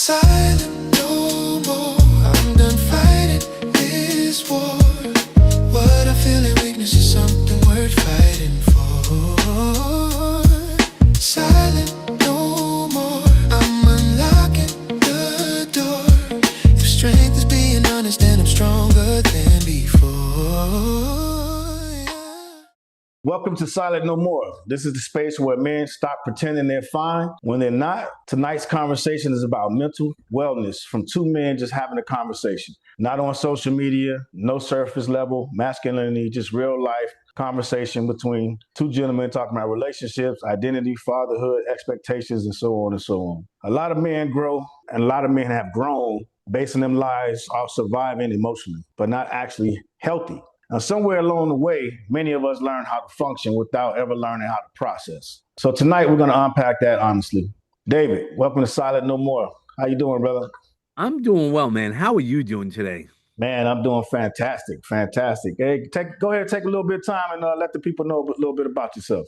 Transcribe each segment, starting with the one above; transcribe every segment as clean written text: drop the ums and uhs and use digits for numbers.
silent no more. I'm done fighting this war. What I feel in weakness is something worth fighting for. Silent no more. I'm unlocking the door. If strength is being honest, then I'm stronger than before. Welcome to Silent No More. This is the space where men stop pretending they're fine when they're not. Tonight's conversation is about mental wellness from two men just having a conversation. Not on social media, no surface level masculinity, just real life conversation between two gentlemen talking about relationships, identity, fatherhood, expectations, and so on and so on. A lot of men grow and a lot of men have grown basing them lives off surviving emotionally, but not actually healthy. Now, somewhere along the way, many of us learn how to function without ever learning how to process. So tonight, we're going to unpack that honestly. David, welcome to Silent No More. How you doing, brother? I'm doing well, man. How are you doing today? Man, I'm doing fantastic, fantastic. Hey, go ahead, take a little bit of time and let the people know a little bit about yourself.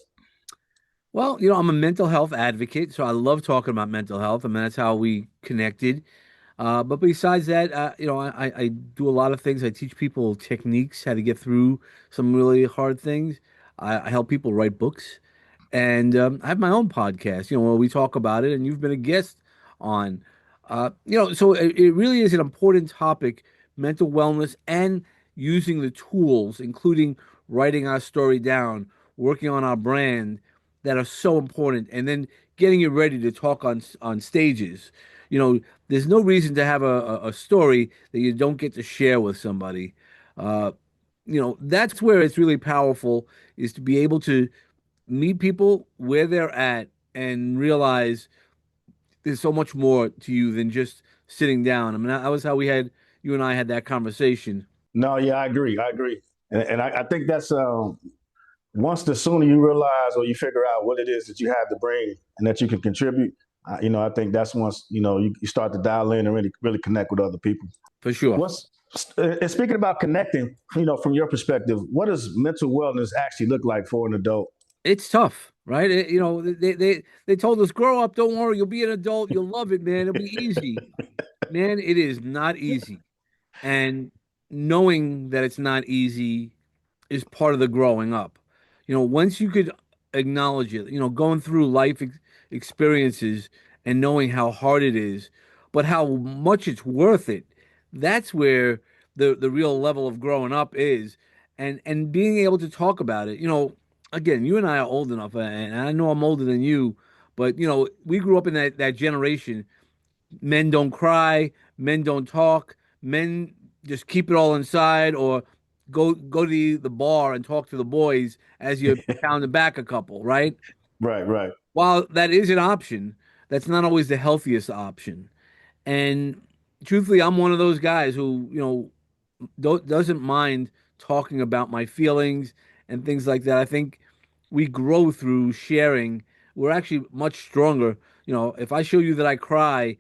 Well, I'm a mental health advocate, so I love talking about mental health. I mean, that's how we connected. But besides that, I do a lot of things. I teach people techniques, how to get through some really hard things. I help people write books, and I have my own podcast. Where we talk about it, and you've been a guest on. So it really is an important topic, mental wellness, and using the tools, including writing our story down, working on our brand, that are so important, and then getting it ready to talk on stages. There's no reason to have a story that you don't get to share with somebody. Uh, that's where it's really powerful, is to be able to meet people where they're at and realize there's so much more to you than just sitting down. I mean, that was how you and I had that conversation. No, yeah, I agree. I agree. And I think that's once the sooner you realize or you figure out what it is that you have to bring and that you can contribute, I think that's once, you start to dial in and really connect with other people. For sure. What's and speaking about connecting, from your perspective, what does mental wellness actually look like for an adult? It's tough, right? They told us, grow up, don't worry, you'll be an adult, you'll love it, man. It'll be easy. Man, it is not easy. And knowing that it's not easy is part of the growing up. Once you could acknowledge it, going through life experiences and knowing how hard it is, but how much it's worth it, that's where the real level of growing up is. And being able to talk about it. Again, you and I are old enough, and I know I'm older than you, but we grew up in that generation. Men don't cry, men don't talk, men just keep it all inside, or go to the bar and talk to the boys as you're pounding back a couple, right? Right, right. While that is an option, that's not always the healthiest option. And truthfully, I'm one of those guys who, doesn't mind talking about my feelings and things like that. I think we grow through sharing. We're actually much stronger. If I show you that I cry,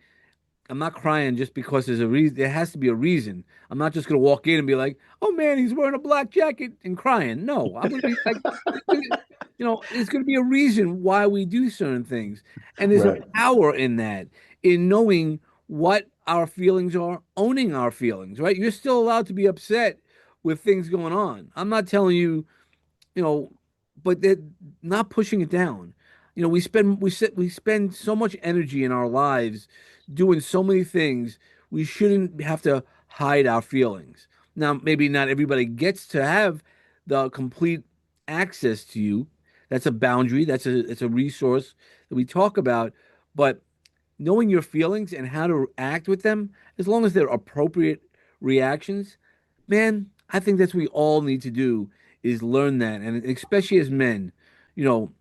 I'm not crying just because there's a reason. There has to be a reason. I'm not just gonna walk in and be like, "Oh man, he's wearing a black jacket," and crying. No, I'm gonna be like, there's gonna be a reason why we do certain things, and there's a Right. power in that, in knowing what our feelings are, owning our feelings. Right? You're still allowed to be upset with things going on. I'm not telling you, you know, but they're not pushing it down. We spend so much energy in our lives doing so many things. We shouldn't have to hide our feelings. Now, maybe not everybody gets to have the complete access to you. That's a boundary. It's a resource that we talk about. But knowing your feelings and how to act with them, as long as they're appropriate reactions, man, I think that's what we all need to do, is learn that, and especially as men, you know,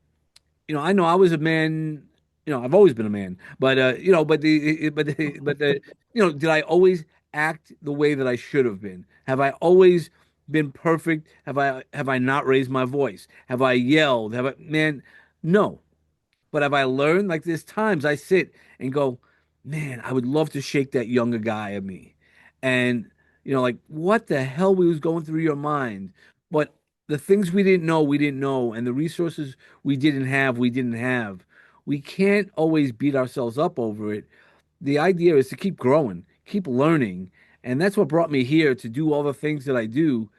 I know I was a man. I've always been a man, but did I always act the way that I should have been? Have I always been perfect? Have I not raised my voice? Have I yelled? Man, no. But have I learned? Like, there's times I sit and go, man, I would love to shake that younger guy of me. And, like, what the hell was going through your mind? But the things we didn't know, we didn't know. And the resources we didn't have, we didn't have. We can't always beat ourselves up over it. the idea is to keep growing, keep learning. And that's what brought me here to do all the things that I do.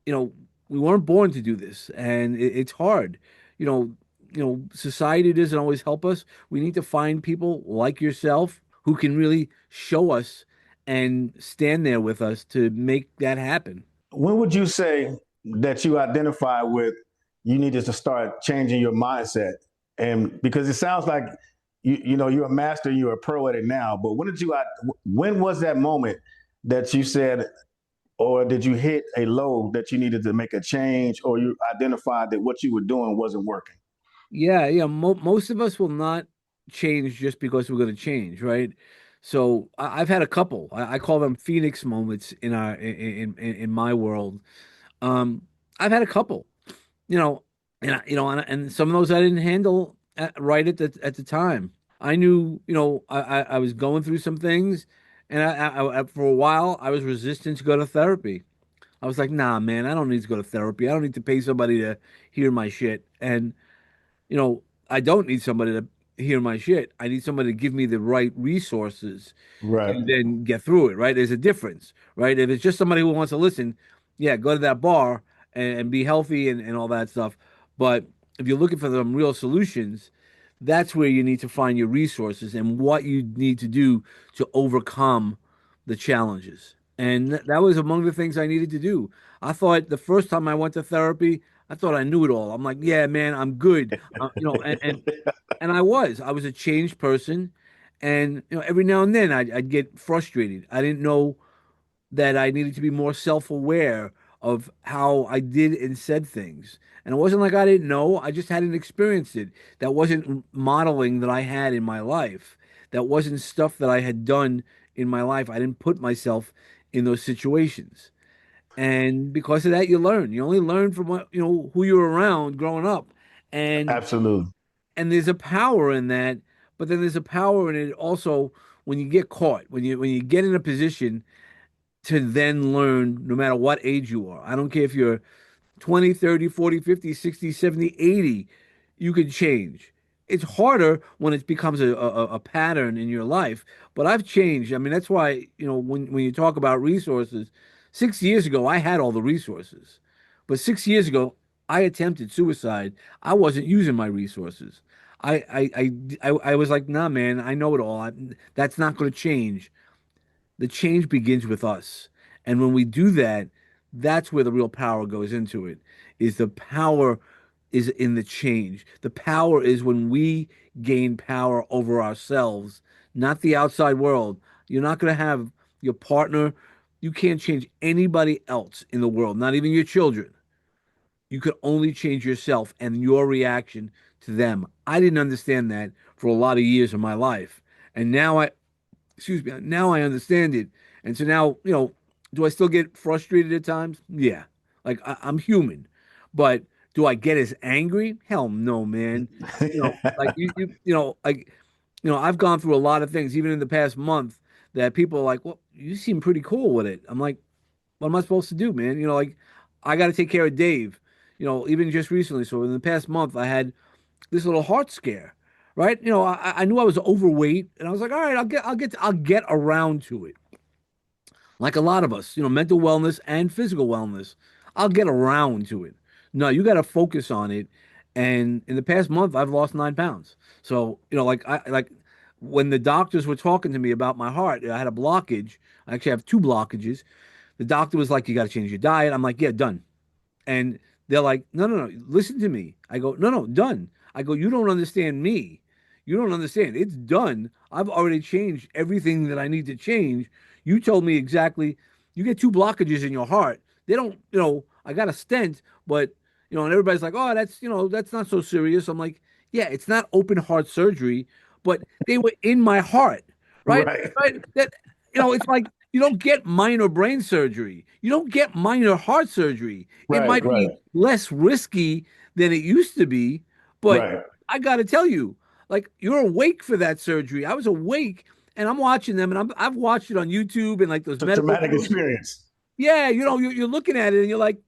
You know, we weren't born to do this, and it's hard. You know, society doesn't always help us. We need to find people like yourself who can really show us and stand there with us to make that happen. When would you say that you identify with you needed to start changing your mindset? And because it sounds like you know you're a master, you're a pro at it now. But when was that moment that you said, or did you hit a low that you needed to make a change, or you identified that what you were doing wasn't working? Yeah, yeah. Most of us will not change just because we're going to change, right? So I've had a couple. I call them Phoenix moments in our in my world. Um, I've had a couple, you know, and some of those I didn't handle right at the time. I knew, I was going through some things, and for a while I was resistant to go to therapy. I was like, nah, man, I don't need to go to therapy. I don't need to pay somebody to hear my shit. And I don't need somebody to hear my shit. I need somebody to give me the right resources Right. to then get through it, right? There's a difference, right? If it's just somebody who wants to listen, yeah, go to that bar and be healthy and all that stuff. But if you're looking for some real solutions, that's where you need to find your resources and what you need to do to overcome the challenges. And that was among the things I needed to do. I thought the first time I went to therapy, I thought I knew it all. I'm like, yeah, man, I'm good. And I was a changed person. And, every now and then I'd get frustrated. I didn't know that I needed to be more self-aware of how I did and said things. And it wasn't like I didn't know, I just hadn't experienced it. That wasn't modeling that I had in my life. That wasn't stuff that I had done in my life. I didn't put myself in those situations. And because of that, you learn. You only learn from who you're around growing up. And Absolutely. and there's a power in that, but then there's a power in it also when you get caught, when you get in a position to then learn no matter what age you are. I don't care if you're 20, 30, 40, 50, 60, 70, 80, you can change. It's harder when it becomes a pattern in your life, but I've changed. I mean, that's why, when you talk about resources, 6 years ago, I had all the resources. But 6 years ago, I attempted suicide. I wasn't using my resources. I was like, nah, man, I know it all. That's not going to change. The change begins with us. And when we do that, that's where the real power goes into it. Is the power is in the change. The power is when we gain power over ourselves, not the outside world. You're not going to have your partner. You can't change anybody else in the world, not even your children. You could only change yourself and your reaction to them. I didn't understand that for a lot of years of my life. And now I understand it. And so now, do I still get frustrated at times? Yeah. Like I'm human. But do I get as angry? Hell no, man. Like I've gone through a lot of things, even in the past month, that people are like, well, you seem pretty cool with it. I'm like, what am I supposed to do, man? Like I got to take care of Dave, even just recently. So in the past month, I had this little heart scare, right? I knew I was overweight, and I was like, all right, I'll get around to it. Like a lot of us, mental wellness and physical wellness, I'll get around to it. No, you got to focus on it. And in the past month, I've lost 9 pounds. So, like when the doctors were talking to me about my heart, I had a blockage. I actually have two blockages. The doctor was like, you got to change your diet. I'm like, yeah, done. And they're like, no, no, no, listen to me. I go, no, no, done. I go, you don't understand me. You don't understand. It's done. I've already changed everything that I need to change. You told me exactly. You get two blockages in your heart. They don't, I got a stent, but, and everybody's like, oh, that's not so serious. I'm like, yeah, it's not open heart surgery, but they were in my heart, right? Right. Right? It's like you don't get minor brain surgery. You don't get minor heart surgery. It Right. might be Right. less risky than it used to be, but Right. I got to tell you, like you're awake for that surgery. I was awake and I'm watching them and I've watched it on YouTube and like those It's a medical traumatic shows. experience. Yeah, you're looking at it and you're like,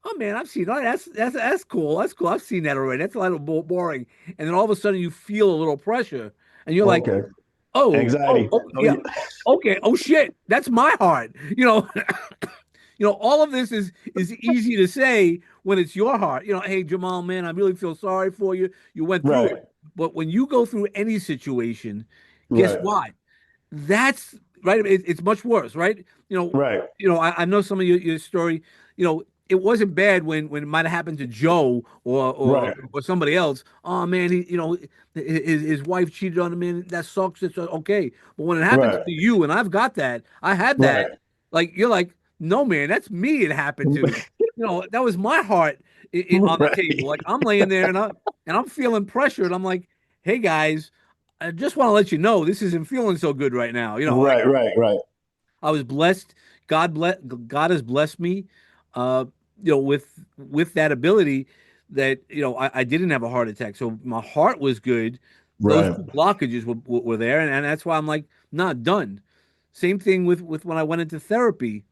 oh man, I've seen that. That's cool. That's cool. I've seen that already. That's a little boring. And then all of a sudden you feel a little pressure and you're like, Okay. Anxiety. Oh Yeah. yeah. Okay. Oh shit. That's my heart. All of this is easy to say when it's your heart. Hey Jamal, man, I really feel sorry for you. You went through Right. it. But when you go through any situation, guess Right. what? That's right. It's much worse, right? Right. I know some of your story. It wasn't bad when it might have happened to Joe Right. or somebody else. Oh man, his wife cheated on him. Man, that sucks. It's okay. But when it happens Right. to you, and I've got that, I had that. Right. Like you're like, no man, that's me. It happened to. That was my heart on the table. Right. Like I'm laying there and I'm feeling pressured. I'm like, hey guys, I just want to let you know this isn't feeling so good right now. Like Right. Right. Right. I was blessed. God has blessed me, uh, with that ability that I didn't have a heart attack. So my heart was good. Those Right. two blockages were there, and that's why I'm like not done. Same thing with when I went into therapy.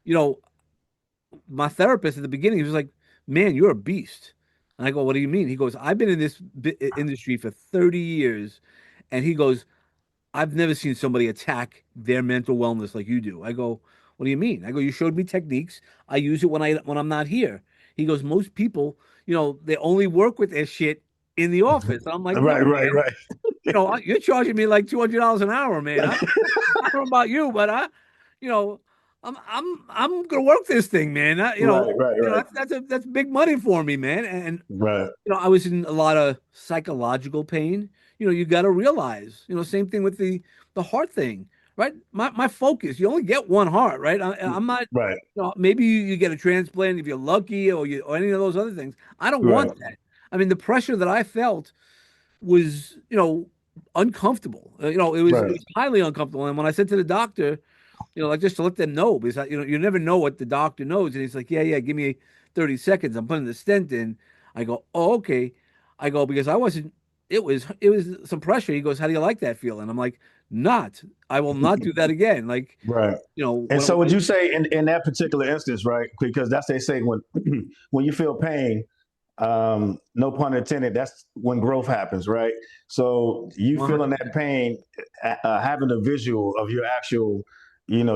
You know, my therapist at the beginning, he was like, "Man, you're a beast." And I go, "What do you mean?" He goes, "I've been in this industry for 30 years," and he goes, I've never seen somebody attack their mental wellness like you do. I go, what do you mean? I go, you showed me techniques. I use it when I'm not here. He goes, most people, they only work with their shit in the office. I'm like, no, Right. Right. man. Right. You're charging me like $200 an hour, man. I don't know about you, but you know, I'm gonna work this thing, man. Right. Right. Right. That's big money for me, man. And Right. I was in a lot of psychological pain. You got to realize, same thing with the heart thing, right? My focus, you only get one heart, right? I'm not, Right. maybe you get a transplant if you're lucky or any of those other things. I don't Right. want that. I mean, the pressure that I felt was, uncomfortable. It Right. was highly uncomfortable. And when I said to the doctor, like just to let them know, because you never know what the doctor knows. And he's like, yeah, yeah, give me 30 seconds. I'm putting the stent in. I go, oh, okay. I go, because I wasn't, it was some pressure. He goes, how do you like that feeling? I'm like, not. I will not do that again. Like, Right. And when so would you say in that particular instance, right? Because that's they say when when you feel pain, no pun intended, that's when growth happens, right? So you feeling that 100%. pain, having a visual of your actual,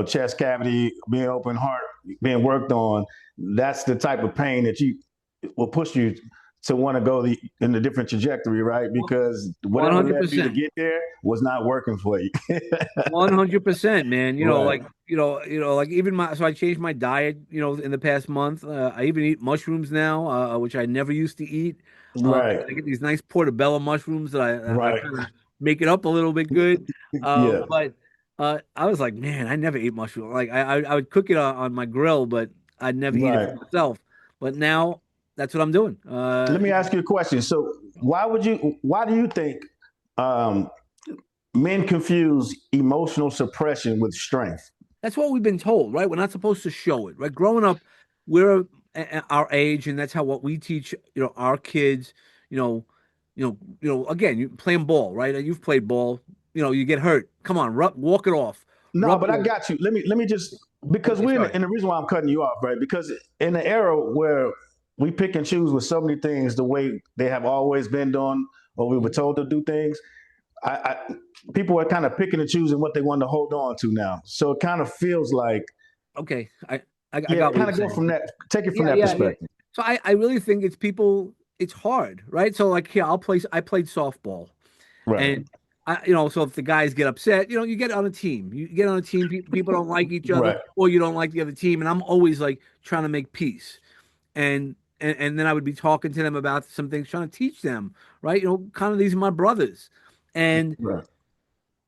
chest cavity being open, heart being worked on, that's the type of pain that you will push you to want to go in a different trajectory, right? Because whatever led you to 100%. get there was not working for you. 100%, man. Right. Like even so I changed my diet, in the past month. I even eat mushrooms now, which I never used to eat. Right. I get these nice portobello mushrooms that I Right. kind of make it up a little bit good. Yeah. But I was like, man, I never ate mushroom. Like I would cook it on my grill, but I'd never eat it for Right. myself. But now that's what I'm doing. Let me ask you a question. So, why do you think um, men confuse emotional suppression with strength? That's what we've been told, right? We're not supposed to show it, right? Growing up, we're our age, and that's how what we teach, our kids. You know, Again, you playing ball, right? You've played ball. You get hurt. Come on, walk it off. No, Rub but it I off. got you. Let me just because Okay, we're sorry. and the reason why I'm cutting you off, right? Because in the era where we pick and choose with so many things the way they have always been done, or we were told to do things, I people are kind of picking and choosing what they want to hold on to now. So it kind of feels like, Okay, I yeah, got what kind you're of go saying. from that, take it from Yeah, that yeah, yeah. perspective. So I really think it's people. It's hard, right? So like here, I played softball. Right. And so if the guys get upset, you get on a team. You get on a team, people don't like each other, Right. or you don't like the other team. And I'm always like trying to make peace. And then I would be talking to them about some things, trying to teach them, right? Kind of these are my brothers. And Right.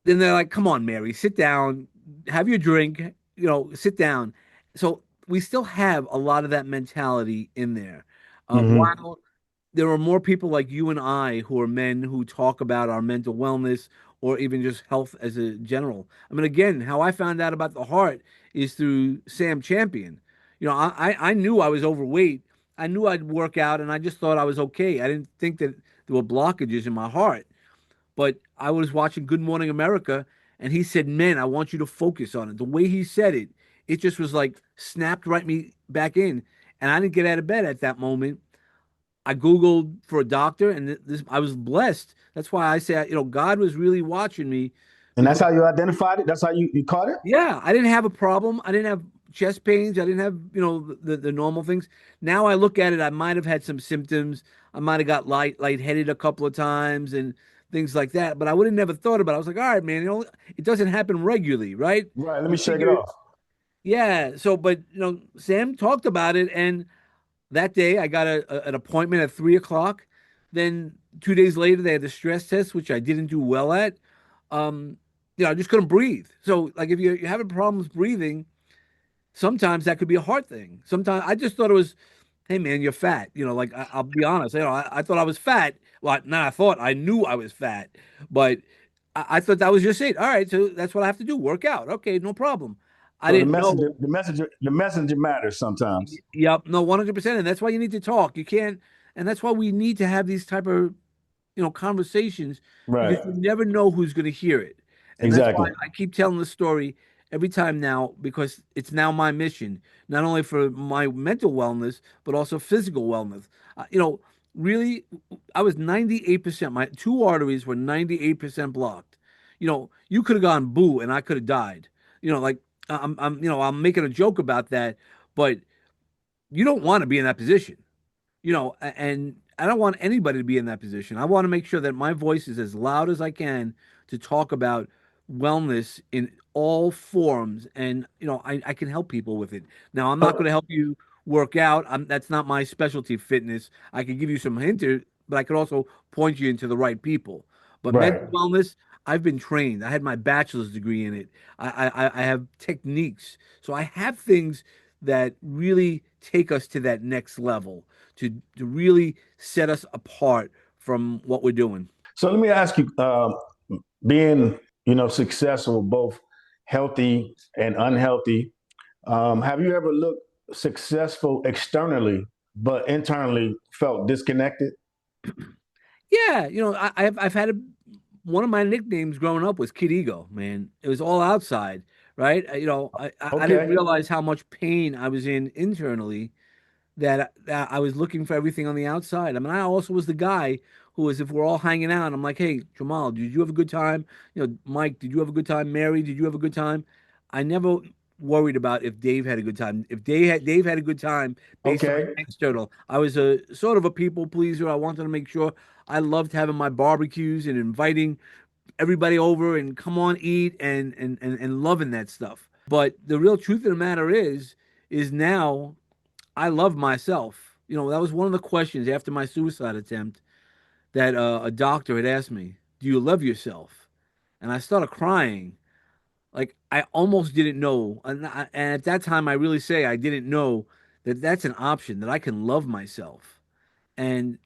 then they're like, come on, Mary, sit down, have your drink, sit down. So we still have a lot of that mentality in there. Mm-hmm. While there are more people like you and I who are men who talk about our mental wellness or even just health as a general. I mean, again, how I found out about the heart is through Sam Champion. I knew I was overweight. I knew I'd work out, and I just thought I was okay. I didn't think that there were blockages in my heart. But I was watching Good Morning America, and he said, "Man, I want you to focus on it." The way he said it, it just was like snapped right me back in. And I didn't get out of bed at that moment. I Googled for a doctor, and I was blessed. That's why I say, God was really watching me And that's how you identified it? That's how you caught it? Yeah, I didn't have a problem. I didn't have chest pains. I didn't have, the normal things. Now I look at it, I might have had some symptoms. I might have got lightheaded a couple of times and things like that. But I would have never thought about it. I was like, all right, man, it doesn't happen regularly, right? Right. Let You me shake it figure, off. yeah. So, but Sam talked about it, and that day I got an appointment at 3 o'clock. Then 2 days later, they had the stress test, which I didn't do well at. Um, I just couldn't breathe. So, like, if you're having problems breathing, sometimes that could be a heart thing. Sometimes I just thought it was, hey man, you're fat. Like I'll be honest. I thought I was fat. Well, not I thought I knew I was fat, but I thought that was just it. All right, so that's what I have to do. Work out. Okay, no problem. I So the didn't messenger, know. the messenger, the messenger matters sometimes. Yep, no, 100%. And that's why you need to talk. You can't, and that's why we need to have these type of conversations, because Right. you never know who's going to hear it. And that's why Exactly. I keep telling the story every time now, because it's now my mission, not only for my mental wellness, but also physical wellness. Really, I was 98%, my two arteries were 98% blocked. You could have gone boo and I could have died. Like I'm making a joke about that, but you don't want to be in that position. And I don't want anybody to be in that position. I want to make sure that my voice is as loud as I can to talk about wellness in all forms. And, I can help people with it. Now, I'm not going to help you work out. That's not my specialty, fitness. I can give you some hints, but I could also point you into the right people. But Right. mental wellness, I've been trained. I had my bachelor's degree in it. I have techniques. So I have things that really take us to that next level to really set us apart from what we're doing. So let me ask you, being successful, both healthy and unhealthy, have you ever looked successful externally, but internally felt disconnected? Yeah, I've had one of my nicknames growing up was Kid Ego, man. It was all outside, right? I didn't Okay. realize how much pain I was in internally, that I was looking for everything on the outside. I mean, I also was the guy who was, if we're all hanging out, I'm like, hey, Jamal, did you have a good time? Mike, did you have a good time? Mary, did you have a good time? I never worried about if Dave had a good time. If Dave had a good time based on Okay. external, I was a sort of a people pleaser. I wanted to make sure I loved having my barbecues and inviting everybody over and come on eat and loving that stuff. But the real truth of the matter is now I love myself. That was one of the questions after my suicide attempt that a doctor had asked me, "Do you love yourself?" And I started crying. Like I almost didn't know, and at that time, I really say I didn't know that that's an option, that I can love myself. And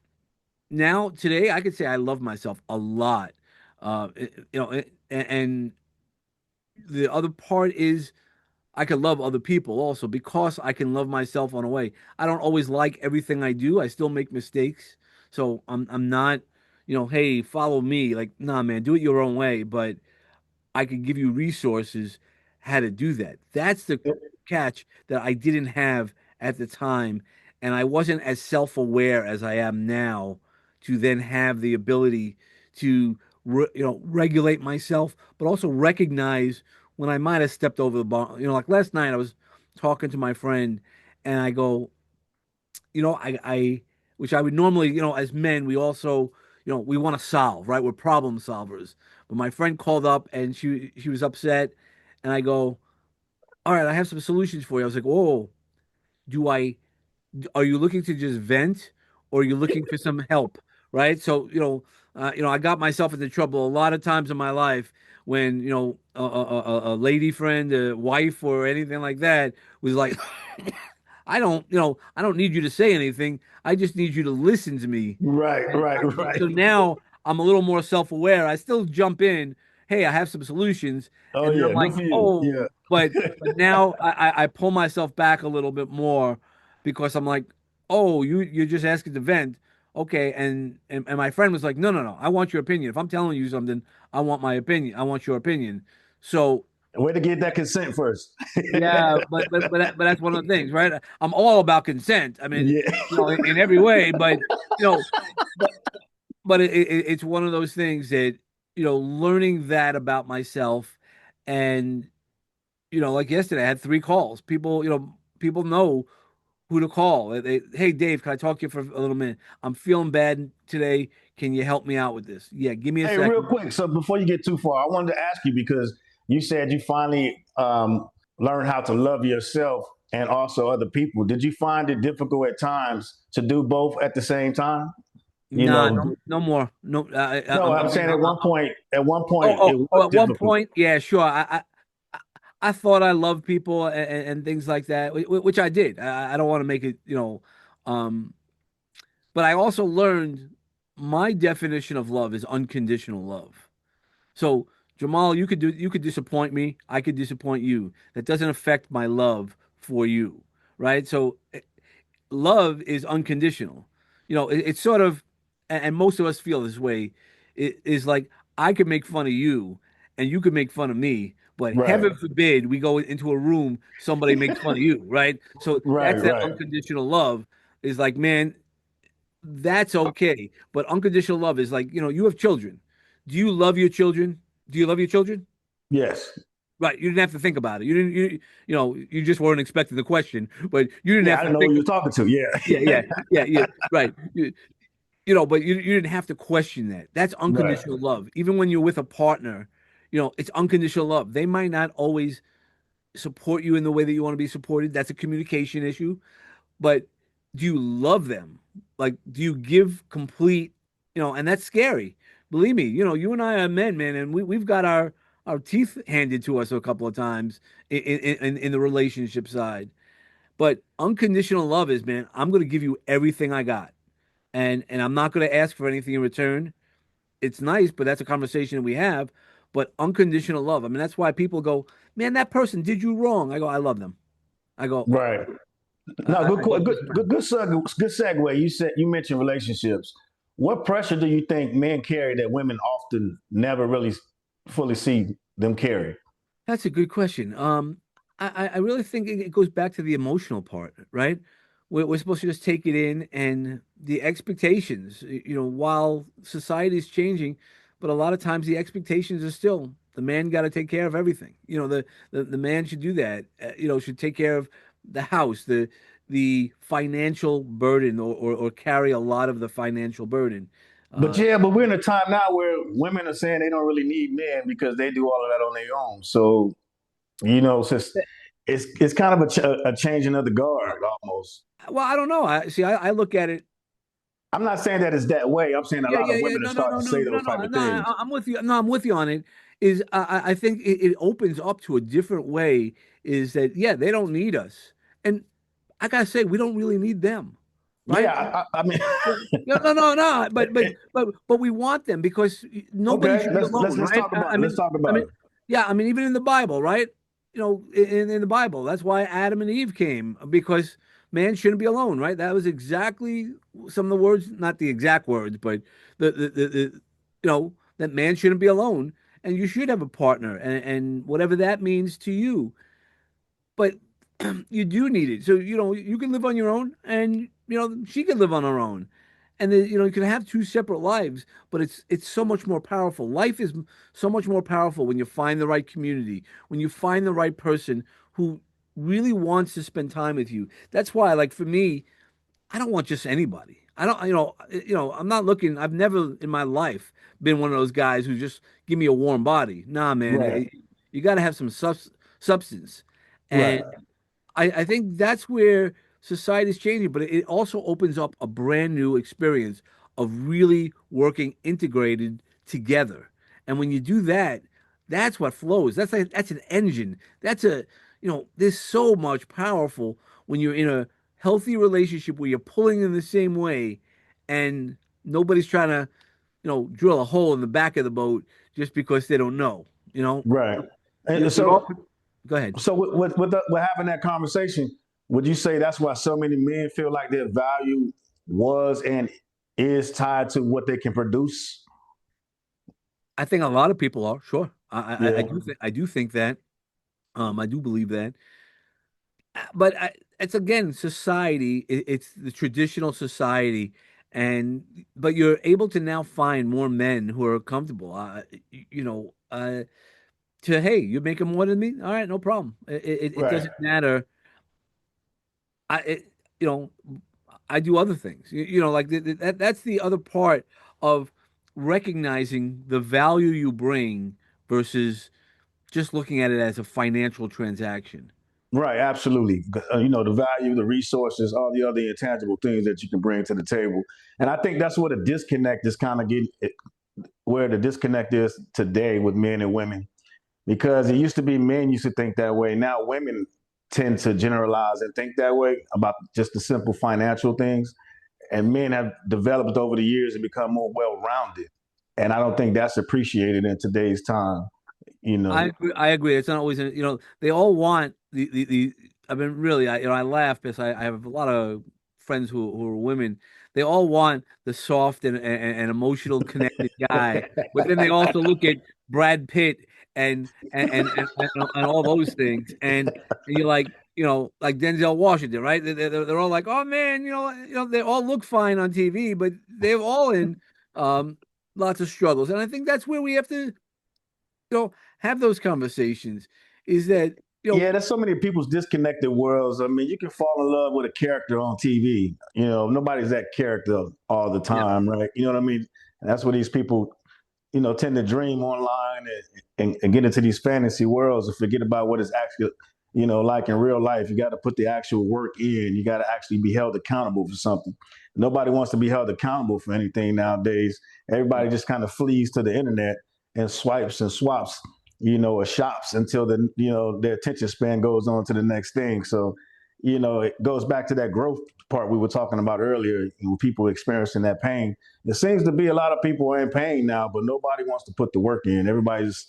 now today, I could say I love myself a lot. And the other part is I can love other people also, because I can love myself on a way. I don't always like everything I do. I still make mistakes. So I'm not, hey, follow me. Like, nah, man, do it your own way. But I could give you resources how to do that. That's the catch that I didn't have at the time. And I wasn't as self-aware as I am now to then have the ability to regulate myself, but also recognize when I might have stepped over the bar. Like last night I was talking to my friend and I go, I which I would normally, as men, we also, we want to solve, right? We're problem solvers. But my friend called up and she was upset, and I go, all right, I have some solutions for you. I was like, whoa, do I are you looking to just vent, or are you looking for some help? Right. So, I got myself into trouble a lot of times in my life when, a lady friend, a wife, or anything like that was like, I don't need you to say anything. I just need you to listen to me. Right, And right, right. so now I'm a little more self-aware. I still jump in, hey, I have some solutions, Oh and then I'm yeah, good like, for you. oh, Yeah. but now I pull myself back a little bit more, because I'm like, oh, you're just asking to vent, okay? And my friend was like, no, no, no, I want your opinion. If I'm telling you something, I want my opinion. I want your opinion. So Way to get that consent first. yeah, but that's one of the things, right? I'm all about consent. I mean, Yeah. in every way, but you know, but it's one of those things that. learning that about myself. And, like yesterday, I had 3 calls. People know who to call. Hey, Dave, can I talk to you for a little minute? I'm feeling bad today. Can you help me out with this? Yeah, give me a Hey, real second. quick. So before you get too far, I wanted to ask you because you said you finally learned how to love yourself and also other people. Did you find it difficult at times to do both at the same time? You Nah, know, no, no more. No, no, I'm saying at one point, oh, it was at one difficult. point, yeah, sure. I thought I loved people and things like that, which I did. I don't want to make it, um, but I also learned my definition of love is unconditional love. So, Jamal, you could disappoint me, I could disappoint you. That doesn't affect my love for you, right? So, love is unconditional. It's sort of, and most of us feel this way. It is like I could make fun of you, and you could make fun of me, but Right, heaven forbid we go into a room, somebody makes fun of you, right? So right, that's that right. unconditional love. Is like, man, that's okay. But unconditional love is like, you have children. Do you love your children? Do you love your children? Yes. Right. You didn't have to think about it. You didn't. You just weren't expecting the question, but you didn't Yeah, have I to didn't know who think. you were talking to. Yeah, Yeah. yeah, yeah, yeah. Right. But you didn't have to question that. That's Right. unconditional love. Even when you're with a partner, it's unconditional love. They might not always support you in the way that you want to be supported. That's a communication issue. But do you love them? Like, do you give complete, and that's scary. Believe me, you and I are men, man, and we've got our teeth handed to us a couple of times in the relationship side. But unconditional love is, man, I'm going to give you everything I got, and I'm not going to ask for anything in return. It's nice, but that's a conversation we have. But unconditional love, I mean, that's why people go, man, that person did you wrong. I go, I love them. I go, Right. No, I love them as friends. good segue. You mentioned relationships. What pressure do you think men carry that women often never really fully see them carry? That's a good question. I really think it goes back to the emotional part, right? We're supposed to just take it in and the expectations, while society is changing, but a lot of times the expectations are still the man got to take care of everything. The man should do that, should take care of the house, the financial burden or carry a lot of the financial burden. But Uh, yeah, but we're in a time now where women are saying they don't really need men because they do all of that on their own. So it's kind of a changing of the guard almost. well, I don't know. I look at it. I'm not saying that it's that way. I'm saying a Yeah, lot yeah, of yeah. women are No, no, starting no, to no, say no, those type no, of no. things. I'm with you. No, I'm with you on it. Is I think it opens up to a different way. Is that yeah, they don't need us, and I gotta say we don't really need them, right? Yeah, I mean, Yeah. No, no, no, no. But we want them because nobody okay. should be Let's let's alone, let's right? talk about it. Let's talk about it. Yeah. I mean, even in the Bible, right? In the Bible, that's why Adam and Eve came because man shouldn't be alone, right? That was exactly some of the words, not the exact words, but that man shouldn't be alone, and you should have a partner, and whatever that means to you, but you do need it. So, you can live on your own and, she can live on her own. And then, you can have two separate lives, but it's so much more powerful. Life is so much more powerful when you find the right community, when you find the right person who really wants to spend time with you. That's why, like for me, I don't want just anybody. I don't, I'm not looking. I've never in my life been one of those guys who just give me a warm body. Nah, man, Right, you got to have some substance. And right, I think that's where society is changing, but it also opens up a brand new experience of really working integrated together. And when you do that, that's what flows. That's an engine. There's so much powerful when you're in a healthy relationship where you're pulling in the same way and nobody's trying to, drill a hole in the back of the boat just because they don't know, you know. right. We, And we all so, go ahead. so with having that conversation, would you say that's why so many men feel like their value was and is tied to what they can produce? I think a lot of people are, sure. Yeah, I do think that. I do believe that. But it's again society. It's the traditional society, and but you're able to now find more men who are comfortable. You know, to hey, you're making more than me. All right, no problem. It Right. doesn't matter. You know, I do other things. You know, like that's the other part of recognizing the value you bring versus just looking at it as a financial transaction. Right, absolutely. You know, the value, the resources, all the other intangible things that you can bring to the table. And I think that's where the disconnect is kind of getting, where the disconnect is today with men and women. Because it used to be men used to think that way. Now women tend to generalize and think that way about just the simple financial things. And men have developed over the years and become more well rounded. And I don't think that's appreciated in today's time, you I know. agree. I agree. It's not always, you know, they all want the. I mean, really, you know, I laugh because I have a lot of friends who are women. They all want the soft and emotional connected guy, but then they also look at Brad Pitt and all those things, and you're like, you know, like Denzel Washington, right? They're all like, oh man, you know, they all look fine on TV, but they're all in um, lots of struggles, and I think that's where we have to know, have those conversations is that, you Yeah, know, there's so many people's disconnected worlds. I mean, you can fall in love with a character on TV. You know, nobody's that character all the yeah, time, right? You know what I mean? And that's what these people, you know, tend to dream online and get into these fantasy worlds and forget about what it's actually, you know, like in real life. You got to put the actual work in. You got to actually be held accountable for something. Nobody wants to be held accountable for anything nowadays. Everybody just kind of flees to the internet and swipes and swaps, you know, or shops until the, you know, their attention span goes on to the next thing. So, you know, it goes back to that growth part we were talking about earlier, people experiencing that pain. It seems to be a lot of people are in pain now, but nobody wants to put the work in. Everybody's,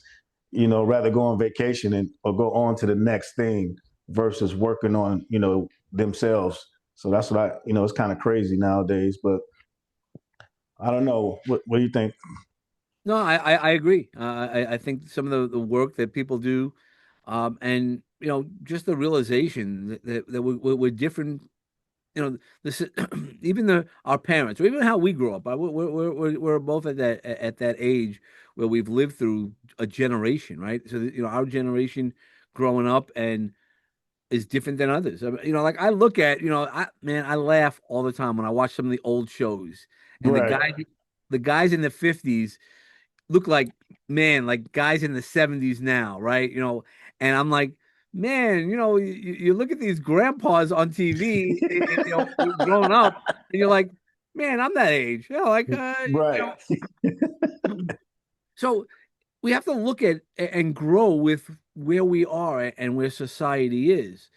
you know, rather go on vacation and or go on to the next thing versus working on, you know, themselves. So that's what I, you know, it's kind of crazy nowadays. But I don't know. What do you think? no, I agree. I think some of the work that people do, and you know, just the realization that we're different. You know, this even our parents, or even how we grew up. We're both at that age where we've lived through a generation, right? So you know, our generation growing up and is different than others. I mean, you know, like I look at, you know, I laugh all the time when I watch some of the old shows, and Right. the guys in the 50s look like, man, like guys in the 70s now, right? You know, and I'm like, man, you know, you look at these grandpas on TV, you know, growing up, and you're like, man, I'm that age. You know, like, you Right. know, so we have to look at and grow with where we are and where society is.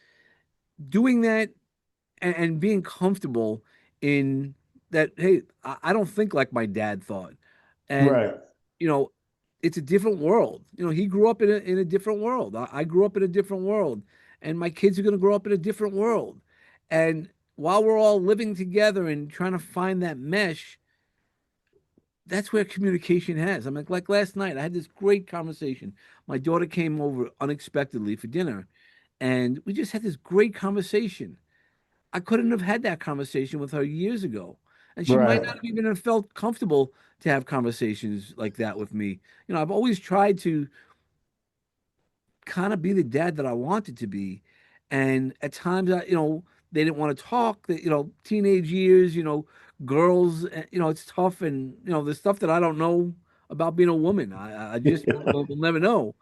Doing that and being comfortable in that, hey, I don't think like my dad thought. And, Right. you know, it's a different world. You know, he grew up in a different world. I grew up in a different world. And my kids are going to grow up in a different world. And while we're all living together and trying to find that mesh, that's where communication has. I mean, like last night, I had this great conversation. My daughter came over unexpectedly for dinner, and we just had this great conversation. I couldn't have had that conversation with her years ago. And she might not Right. have even have felt comfortable to have conversations like that with me. You know, I've always tried to kind of be the dad that I wanted to be. And at times, you know, they didn't want to talk. You know, teenage years, you know, girls, you know, it's tough. And, you know, there's stuff that I don't know about being a woman. I just will never know.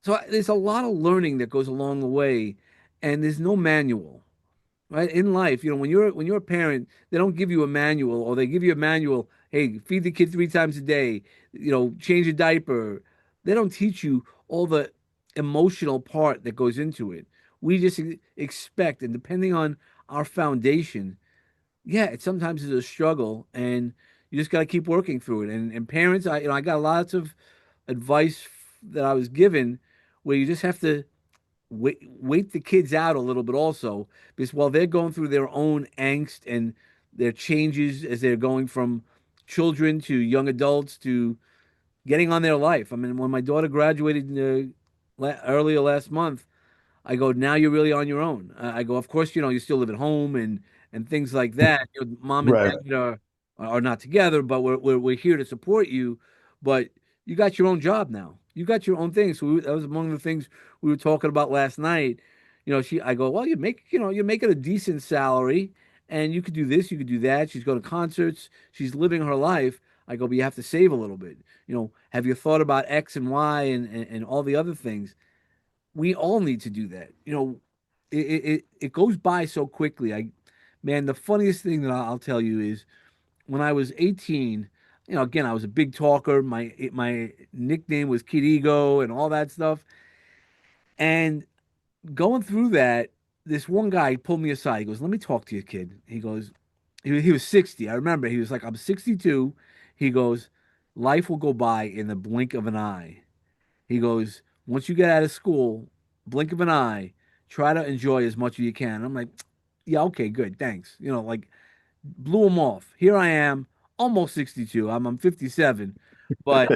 So there's a lot of learning that goes along the way. And there's no manual. Right in life, you know, when you're a parent, they don't give you a manual, or they give you a manual. Hey, feed the kid 3 times a day. You know, change a diaper. They don't teach you all the emotional part that goes into it. We just expect, and depending on our foundation, yeah, it sometimes is a struggle, and you just got to keep working through it. And parents, I you know, I got lots of advice that I was given where you just have to wait the kids out a little bit also, because while they're going through their own angst and their changes as they're going from children to young adults to getting on their life. I mean, when my daughter graduated earlier last month, I go, now you're really on your own. I go, of course, you know, you still live at home and things like that. Your mom and Right. dad are. are not together, but we're here to support you. But you got your own job now. You got your own thing. So that was among the things we were talking about last night. I go, well, you're making a decent salary, and you could do this, you could do that. She's going to concerts, she's living her life. I go, but you have to save a little bit. Have you thought about X and Y and all the other things? We all need to do that. It goes by so quickly. Man, the funniest thing that I'll tell you is when I was 18, again, I was a big talker. My nickname was Kid Ego and all that stuff. And going through that, this one guy pulled me aside. He goes, "Let me talk to you, kid." He goes, he was 60. I remember he was like, "I'm 62." He goes, "Life will go by in the blink of an eye." He goes, "Once you get out of school, blink of an eye, try to enjoy as much as you can." I'm like, "Yeah, okay, good, thanks." Like blew him off. Here I am, almost 62. I'm 57, but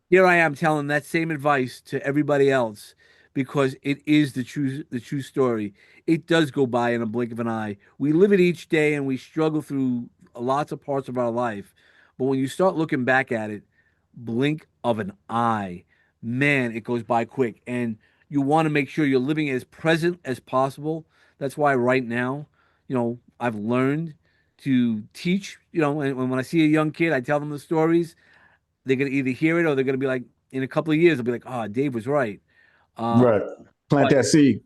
here I am telling that same advice to everybody else because it is the true story. It does go by in a blink of an eye. We live it each day and we struggle through lots of parts of our life. But when you start looking back at it, blink of an eye, man, it goes by quick. And you want to make sure you're living as present as possible. That's why right now, I've learned to teach, and when I see a young kid, I tell them the stories. They're gonna either hear it or they're gonna be like, in a couple of years, they'll be like, "Oh, Dave was right." Uh, Right. Plant but that seed.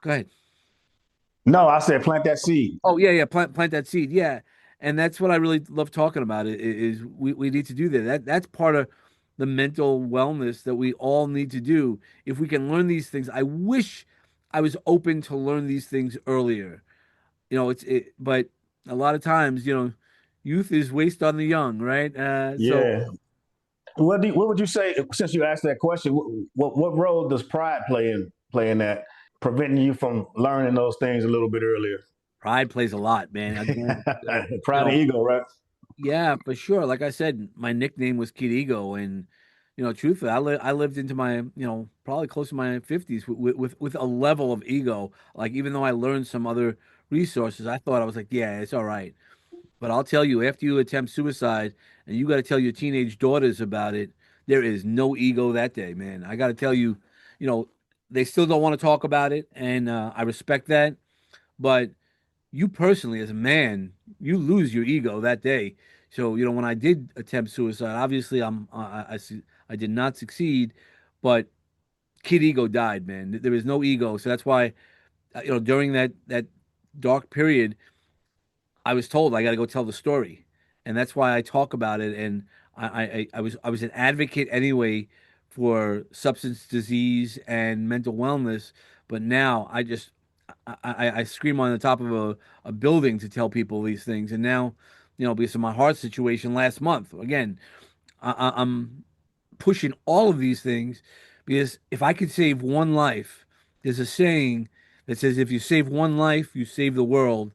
go ahead. No, I said plant that seed. Oh yeah, yeah. Plant that seed. Yeah, and that's what I really love talking about. Is we need to do that. That's part of the mental wellness that we all need to do. If we can learn these things, I wish I was open to learn these things earlier. But a lot of times, youth is waste on the young, right? So Yeah. What would you say since you asked that question? What role does pride play in that, preventing you from learning those things a little bit earlier? pride plays a lot, man. Again, Pride and ego, right? yeah, for sure. Like I said, my nickname was Kid Ego, and truthfully, I lived into my probably close to my 50s with a level of ego. Like even though I learned some other resources, I thought I was like, yeah, it's all right. But I'll tell you, after you attempt suicide and you got to tell your teenage daughters about it, there is no ego that day, man. I got to tell you, you know, they still don't want to talk about it, and I respect that. But you personally, as a man, you lose your ego that day. So, when I did attempt suicide, obviously I did not succeed, but kid ego died, man. There is no ego. So that's why, during that dark period, I was told I got to go tell the story, and that's why I talk about it. And I was an advocate anyway for substance disease and mental wellness, but now I scream on the top of a building to tell people these things. And now, because of my heart situation last month, again, I'm pushing all of these things because if I could save one life, there's a saying that says if you save one life, you save the world.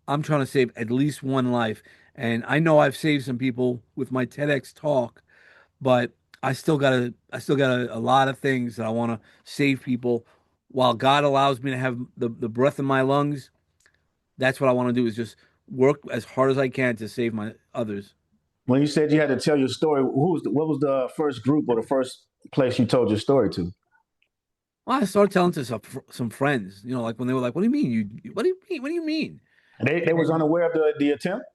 I'm trying to save at least one life. And I know I've saved some people with my TEDx talk, but I still got a lot of things that I want to save people. While God allows me to have the breath in my lungs, that's what I want to do is just work as hard as I can to save my others. When you said you had to tell your story, what was the first group or the first place you told your story to? Well, I started telling to some friends, like when they were like, "What do you mean? What do you mean? What do you mean?" They was And unaware of the attempt.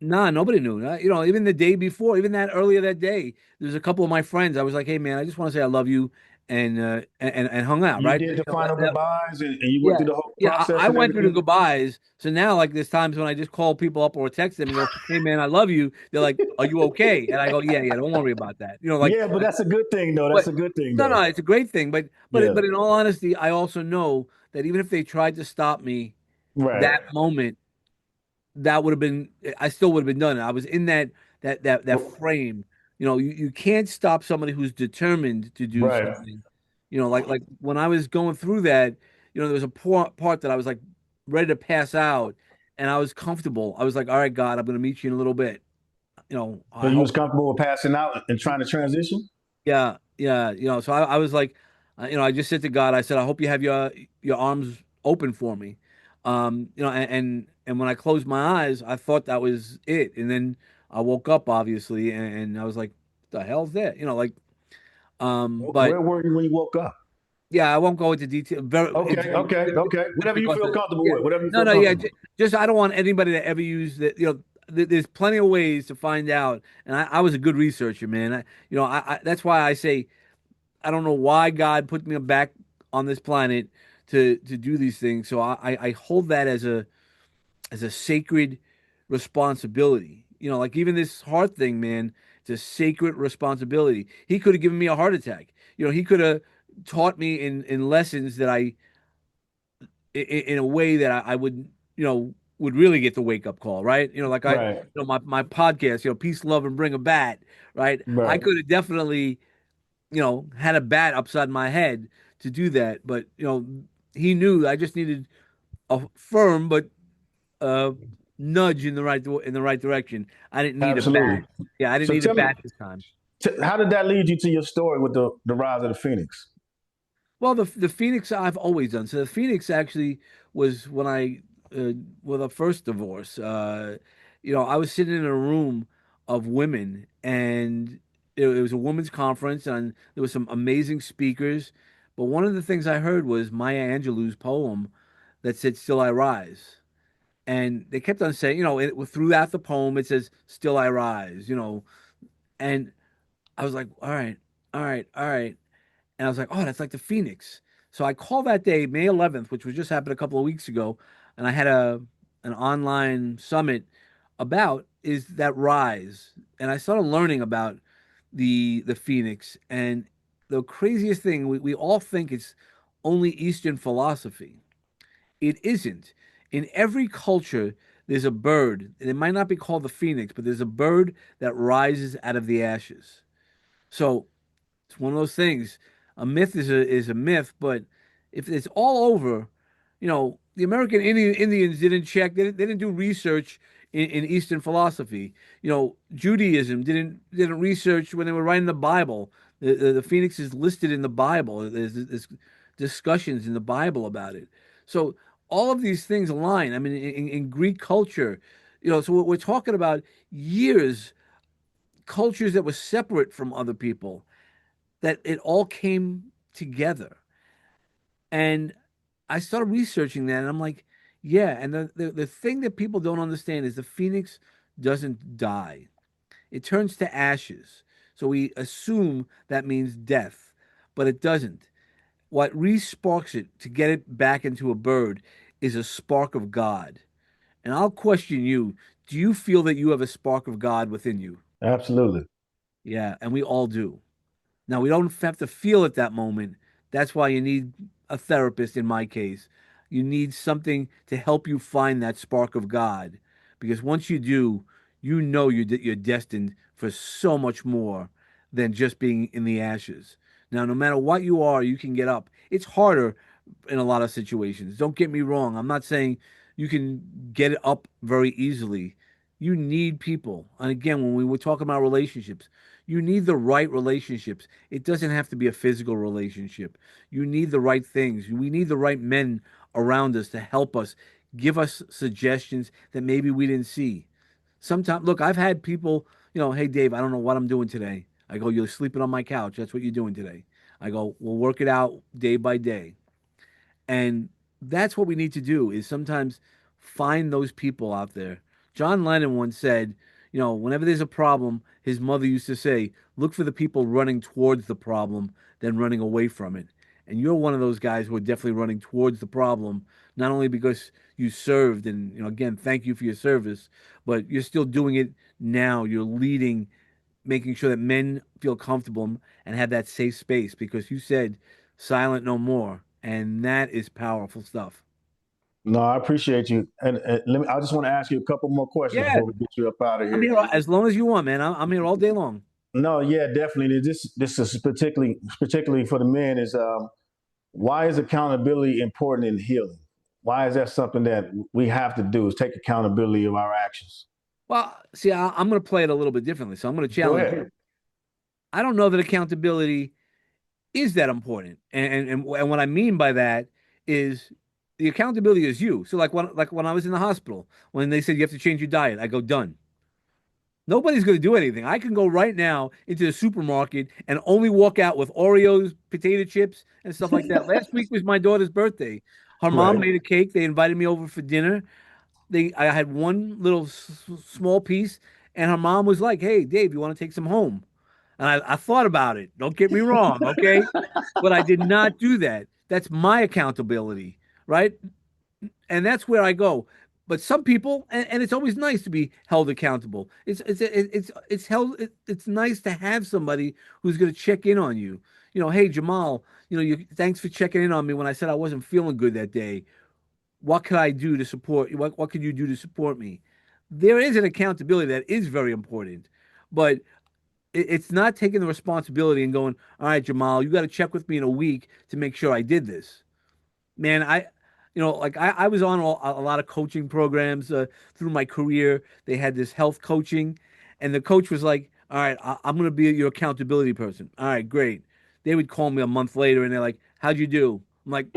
nah, nobody knew. Even the day before, even that earlier that day, there's a couple of my friends. I was like, "Hey, man, I just want to say I love you," and hung out, You right? did the final goodbyes and you went Yeah, through the whole yeah. I process and went through the everything. goodbyes. So now, like, there's times when I just call people up or text them and go, "Hey, man, I love you." They're like, "Are you okay?" And I go, "Yeah, yeah. Don't worry about that." Yeah, but that's a good thing though. That's But a good thing no, though. no, it's a great thing. But Yeah. but in all honesty, I also know that even if they tried to stop me, Right. that moment, that would have been, I still would have been done. I was in that frame. You can't stop somebody who's determined to do Right. something. Like when I was going through that, there was a part that I was like ready to pass out, and I was comfortable. I was like, all right, God, I'm going to meet you in a little bit. So I you was hope. comfortable with passing out and trying to transition? Yeah, yeah, so I was like, I just said to God, I said, I hope you have your arms open for me. And when I closed my eyes, I thought that was it. And then I woke up obviously, and I was like, "The hell's that?" Like, but Where were you when you woke up? yeah, I won't go into detail. Okay, okay, okay. Just Whatever you because, feel comfortable yeah, with. Whatever you no, feel no, yeah, comfortable with. just I don't want anybody to ever use that. There's plenty of ways to find out, and I was a good researcher, man. I that's why I say I don't know why God put me back on this planet to do these things. So I hold that as a sacred responsibility. Like even this heart thing, man, it's a sacred responsibility. He could have given me a heart attack. He could have taught me in lessons that in a way that I would, would really get the wake up call, right? Like Right, my podcast, peace, love, and bring a bat, right? I right. could have definitely, had a bat upside my head to do that, but he knew I just needed a firm but uh, nudge in the right direction. I didn't need a Absolutely. bat. Yeah, I didn't So need a tell me, bat this time. how did that lead you to your story with the rise of the Phoenix? Well, the Phoenix I've always done. So the Phoenix actually was when I with a first divorce. I was sitting in a room of women, and it was a women's conference, and there was some amazing speakers. But one of the things I heard was Maya Angelou's poem that said "Still I Rise." And they kept on saying, throughout the poem, it says, "Still I rise," and I was like, all right, all right, all right. And I was like, oh, that's like the Phoenix. So I called that day, May 11th, which was just happened a couple of weeks ago, and I had an online summit about is that rise. And I started learning about the Phoenix. And the craziest thing, we all think it's only Eastern philosophy. It isn't. In every culture, there's a bird, and it might not be called the phoenix, but there's a bird that rises out of the ashes. So it's one of those things. A myth is a myth, but if it's all over, the American Indians didn't check. They didn't do research in Eastern philosophy. Judaism didn't research when they were writing the Bible. The phoenix is listed in the Bible. There's discussions in the Bible about it. So all of these things align. I mean, in Greek culture, so we're talking about years, cultures that were separate from other people, that it all came together. And I started researching that, and I'm like, yeah. And the thing that people don't understand is the phoenix doesn't die, it turns to ashes. So we assume that means death, but it doesn't. What re-sparks it to get it back into a bird is a spark of God. And I'll question you, do you feel that you have a spark of God within you? Absolutely. Yeah, and we all do. Now, we don't have to feel at that moment. That's why you need a therapist in my case. You need something to help you find that spark of God. Because once you do, you're destined for so much more than just being in the ashes. Now, no matter what you are, you can get up. It's harder in a lot of situations. Don't get me wrong. I'm not saying you can get up very easily. You need people. And again, when we were talking about relationships, you need the right relationships. It doesn't have to be a physical relationship. You need the right things. We need the right men around us to help us, give us suggestions that maybe we didn't see. Sometimes, look, I've had people, hey, Dave, I don't know what I'm doing today. I go, you're sleeping on my couch. That's what you're doing today. I go, we'll work it out day by day. And that's what we need to do is sometimes find those people out there. John Lennon once said, whenever there's a problem, his mother used to say, look for the people running towards the problem than running away from it. And you're one of those guys who are definitely running towards the problem, not only because you served and, again, thank you for your service, but you're still doing it now. You're leading, making sure that men feel comfortable and have that safe space because you said silent no more. And that is powerful stuff. No, I appreciate you. And let me. I just want to ask you a couple more questions Yeah, before we get you up out of I'm here. here as long as you want, man. I'm here all day long. No, yeah, definitely. This is particularly for the men. Is why is accountability important in healing? Why is that something that we have to do? Is take accountability of our actions? Well, see, I'm going to play it a little bit differently. So I'm going to Go challenge you. ahead. I don't know that accountability is that important. And what I mean by that is the accountability is you. So like when I was in the hospital, when they said you have to change your diet, I go, done. Nobody's going to do anything. I can go right now into the supermarket and only walk out with Oreos, potato chips, and stuff like that. Last week was my daughter's birthday. Her mom Right. made a cake. They invited me over for dinner. I had one little small piece, and her mom was like, "Hey, Dave, you want to take some home?" And I thought about it. Don't get me wrong, okay? But I did not do that. That's my accountability, right? And that's where I go. But some people, and it's always nice to be held accountable. It's nice to have somebody who's going to check in on you. Hey Jamal, thanks for checking in on me when I said I wasn't feeling good that day. What could I do to support you? What could you do to support me? There is an accountability that is very important, but it's not taking the responsibility and going, all right, Jamal, you got to check with me in a week to make sure I did this. Man, like I was on a lot of coaching programs through my career. They had this health coaching, and the coach was like, all right, I'm going to be your accountability person. All right, great. They would call me a month later and they're like, how'd you do? I'm like,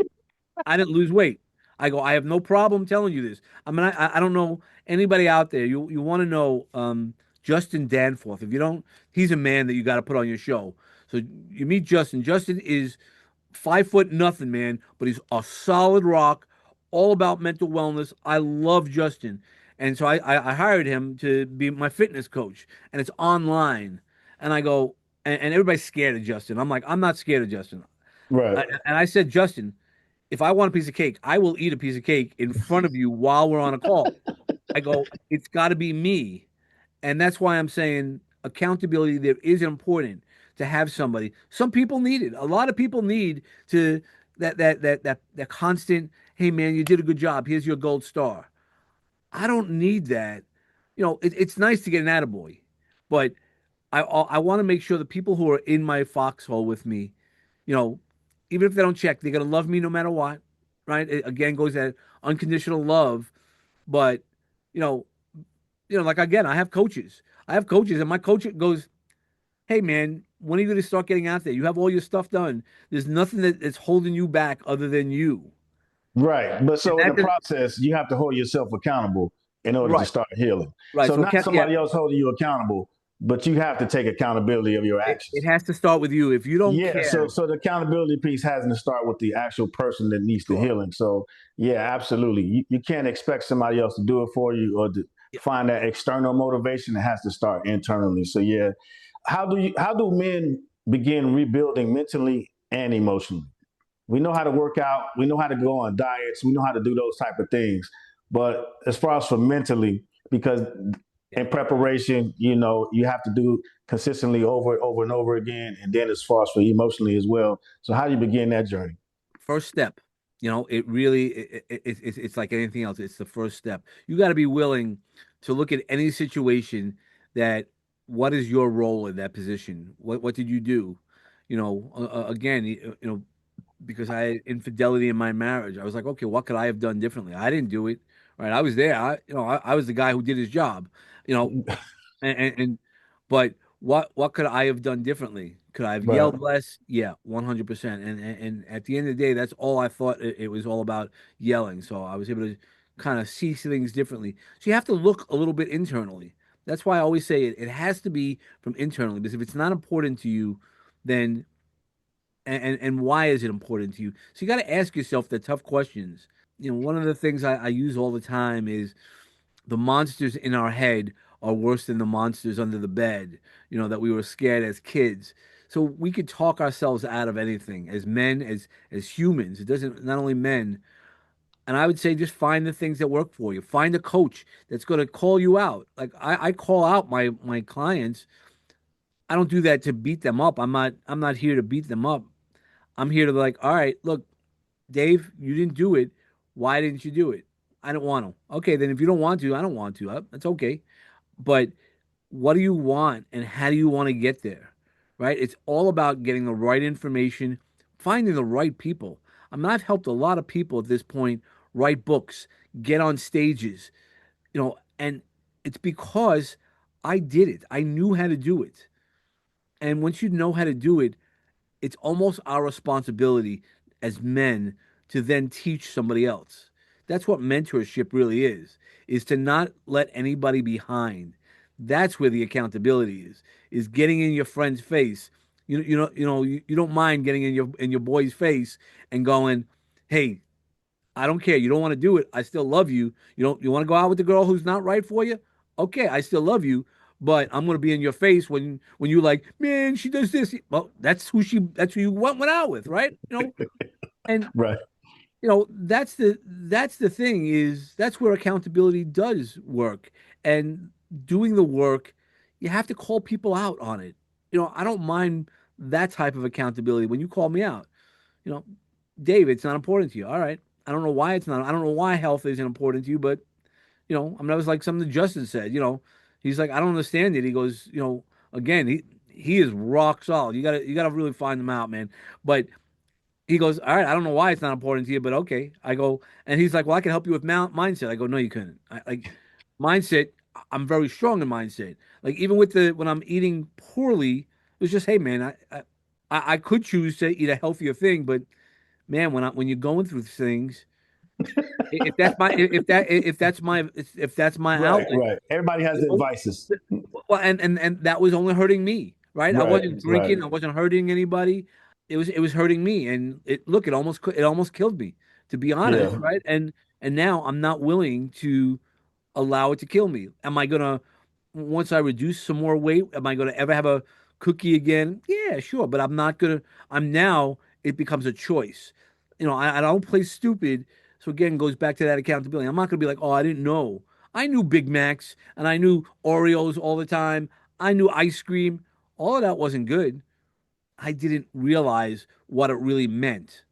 I didn't lose weight. I go, I have no problem telling you this. I mean, I don't know anybody out there. You want to know Justin Danforth. If you don't, he's a man that you got to put on your show. So you meet Justin. Justin is 5 foot nothing, man, but he's a solid rock, all about mental wellness. I love Justin. And so I hired him to be my fitness coach, and it's online. And I go, and everybody's scared of Justin. I'm like, I'm not scared of Justin. Right. And I said, Justin, if I want a piece of cake, I will eat a piece of cake in front of you while we're on a call. I go, it's got to be me. And that's why I'm saying accountability there is important to have somebody. Some people need it. A lot of people need to that constant, hey man, you did a good job. Here's your gold star. I don't need that. It's nice to get an attaboy, but I want to make sure the people who are in my foxhole with me, you know, even if they don't check, they're gonna love me no matter what, right? It again goes that unconditional love, but you know, like again, I have coaches. I have coaches, and my coach goes, "Hey man, when are you gonna start getting out there? You have all your stuff done. There's nothing that's holding you back other than you." Right. But And so in the that process, you have to hold yourself accountable in order to right, start healing. right. So So not yeah, somebody else holding you accountable, but you have to take accountability of your it actions. has to start with you. If you don't Yeah, so care, so the accountability piece has to start with the actual person that needs the sure. healing. So yeah, absolutely. You can't expect somebody else to do it for you or to Yeah. find that external motivation. It has to start internally. So yeah, how do men begin rebuilding mentally and emotionally? We know how to work out, we know how to go on diets, we know how to do those type of things. But as far as for mentally, because Yeah. in preparation, you have to do consistently over and over again. And then as far as for emotionally as well. So how do you begin that journey? First step. It really it's like anything else. It's the first step. You got to be willing to look at any situation that what is your role in that position? What did you do? Again, because I had infidelity in my marriage, I was like, okay, what could I have done differently? I didn't do it, right? I was there. I was the guy who did his job. You know, and but what could I have done differently? Could I have Right. yelled less? Yeah, 100%. And at the end of the day, that's all I thought it was all about yelling. So I was able to kind of see things differently. So you have to look a little bit internally. That's why I always say it has to be from internally, because if it's not important to you, then and why is it important to you? So you got to ask yourself the tough questions. One of the things I use all the time is the monsters in our head are worse than the monsters under the bed, that we were scared as kids. So we could talk ourselves out of anything as men, as humans. It doesn't, not only men. And I would say just find the things that work for you. Find a coach that's going to call you out. Like I call out my clients. I don't do that to beat them up. I'm not here to beat them up. I'm here to be like, all right, look, Dave, you didn't do it. Why didn't you do it? I don't want to. Okay, then if you don't want to, I don't want to. That's okay. But what do you want and how do you want to get there? Right? It's all about getting the right information, finding the right people. I mean, I've helped a lot of people at this point write books, get on stages, and it's because I did it. I knew how to do it. And once you know how to do it, it's almost our responsibility as men to then teach somebody else. That's what mentorship really is to not let anybody behind. That's where the accountability is getting in your friend's face. You don't mind getting in your boy's face and going, "Hey, I don't care. You don't want to do it. I still love you. You want to go out with the girl who's not right for you? Okay, I still love you, but I'm gonna be in your face when you like, man, she does this. Well, that's who you went out with, right? And Right. that's the thing is that's where accountability does work. And doing the work, you have to call people out on it. I don't mind that type of accountability when you call me out. You know, Dave, it's not important to you. All right. I don't know why it's not. I don't know why health isn't important to you, but that was like something that Justin said. He's like, I don't understand it. He goes, again, he is rock solid. You gotta really find him out, man. But he goes, all right, I don't know why it's not important to you, but okay. I go, and he's like, well, I can help you with mindset. I go, no, you couldn't. Like mindset, I'm very strong in mindset. Like even with when I'm eating poorly, it was just, hey, man, I could choose to eat a healthier thing, but man, when you're going through things, if that's my Right, outlet, right. Everybody has their vices. well, and that was only hurting me, right? I Right, wasn't right. drinking, I wasn't hurting anybody. It was hurting me, and it almost killed me, to be honest, Yeah. right? And now I'm not willing to allow it to kill me. Am I gonna once I reduce some more weight? Am I gonna ever have a cookie again? Yeah, sure, but I'm not gonna. I'm now. It becomes a choice. I don't play stupid. So again, goes back to that accountability. I'm not gonna be like, oh, I didn't know. I knew Big Macs and I knew Oreos all the time. I knew ice cream. All of that wasn't good. I didn't realize what it really meant.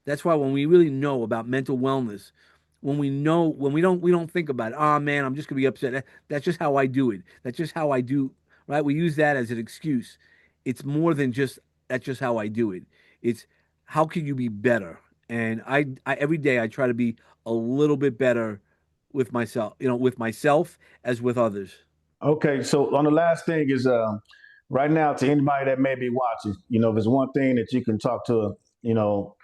That's why when we really know about mental wellness, when we don't think about it. Oh man, I'm just gonna be upset. That's just how I do it. That's just how I do. Right? We use that as an excuse. It's more than just that's just how I do it. It's how can you be better? And I every day I try to be a little bit better with myself. With myself as with others. Okay, so on the last thing is right now to anybody that may be watching, if there's one thing that you can talk to, you know,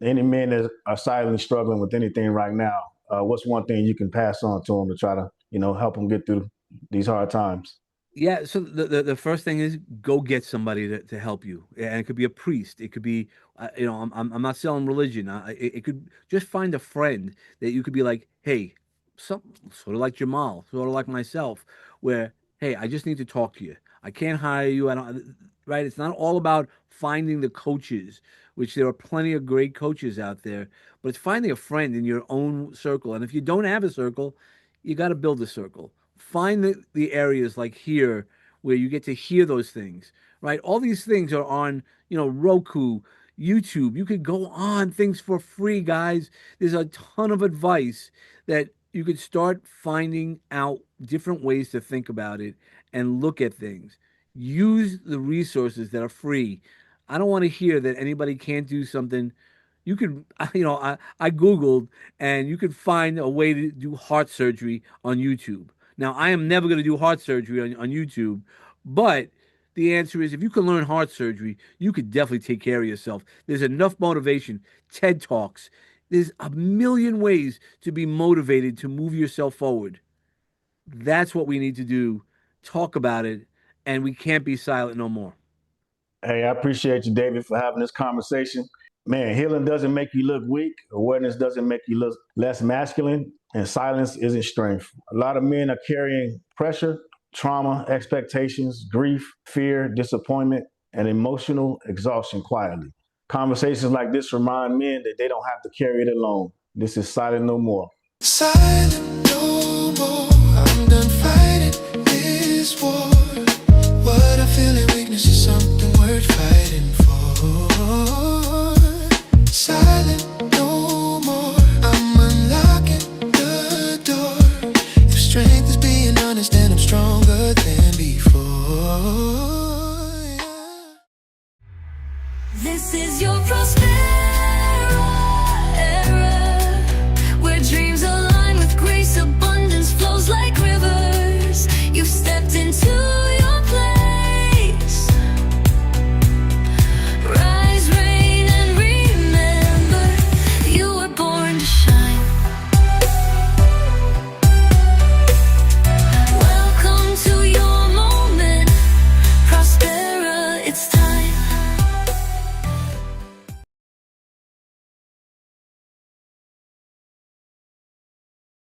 any men that are silently struggling with anything right now, what's one thing you can pass on to them to try to, help them get through these hard times? Yeah, so the first thing is go get somebody to help you, and it could be a priest. It could be, I'm not selling religion. It could just find a friend that you could be like, hey, some sort of like Jamal, sort of like myself, where hey, I just need to talk to you. I can't hire you. I don't. Right? It's not all about finding the coaches, which there are plenty of great coaches out there, but it's finding a friend in your own circle. And if you don't have a circle, you got to build a circle. Find the areas like here where you get to hear those things, right? All these things are on, Roku, YouTube. You could go on things for free, guys. There's a ton of advice that you could start finding out different ways to think about it and look at things. Use the resources that are free. I don't want to hear that anybody can't do something. You could, I Googled and you could find a way to do heart surgery on YouTube. Now, I am never going to do heart surgery on YouTube, but the answer is if you can learn heart surgery, you could definitely take care of yourself. There's enough motivation, TED Talks. There's a million ways to be motivated to move yourself forward. That's what we need to do. Talk about it, and we can't be silent no more. Hey, I appreciate you, David, for having this conversation. Man, healing doesn't make you look weak. Awareness doesn't make you look less masculine. And silence isn't strength. A lot of men are carrying pressure, trauma, expectations, grief, fear, disappointment, and emotional exhaustion quietly. Conversations like this remind men that they don't have to carry it alone. This is Silent No More. Silent no more. I'm done fighting this war. What I feel in weakness is something worth fighting for. Silent